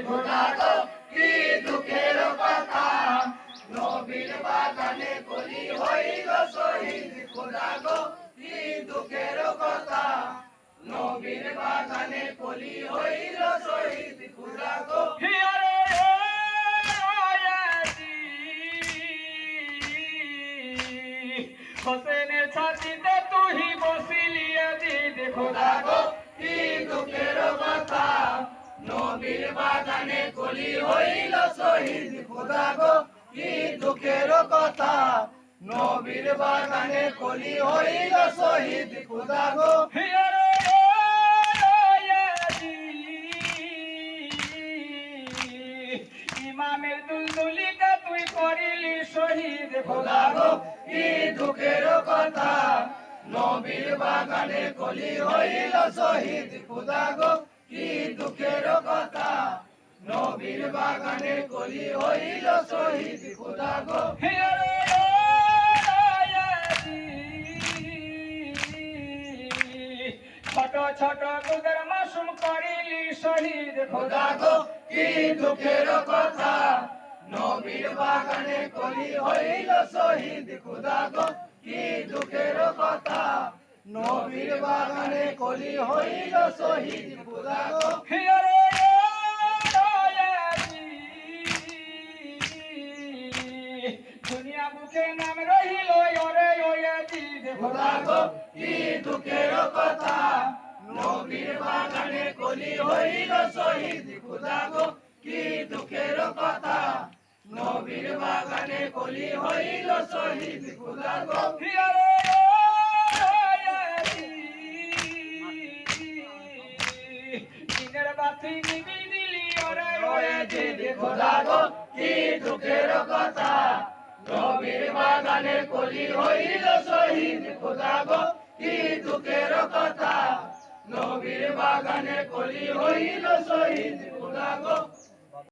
খোদা গো কি দুঃখের কথা নবীর বাগানে কলি হইল শহীদ খোদা গো কি দুঃখের কথা নবীর বাগানে কলি হইল শহীদ খোদা গো হোসেনের ছাতিতে তুই বসিলি আজিজ খোদা গো কি দুঃখের কথা নবীর বাগানে কলি হইল শহীদ খোদা গো কি দুঃখের কথা নবীর বাগানে কলি হইল শহীদ খোদা গো ইমামের দুলদুলিকা তুই করিলি শহীদ খোদা গো কি দুঃখের কথা নবীর বাগানে কলি হইল শহীদ খোদা গো কি দুঃখের কথা নবীর বাগানে কলি হইল শহীদ খোদা গো ছোট ছোট দুধের মাসুম করিলি শহীদ খোদা গো কি দুঃখের কথা নবীর বাগানে কলি হইল শহীদ খোদা গো কি দুঃখের কথা নবীর বাগানে কলি হইল শহীদ খোদা গো দুনিয়া বুকে নাম রহিল ওরে ওয়াজিদ খোদা গো কি দুঃখের কথা নবীর বাগানে কলি হইল শহীদ খোদা গো কি দুঃখের কথা নবীর বাগানে কলি হইল শহীদ খোদা গো দিনের বাতি নিবি দিলি ওরে ওয়াজিদ খোদা গো কি দুঃখের কথা নবীর বাগানে কলি হইল শহীদ খোদা গো কি দুঃখের কথা নবীর বাগানে কলি হইল শহীদ খোদা গো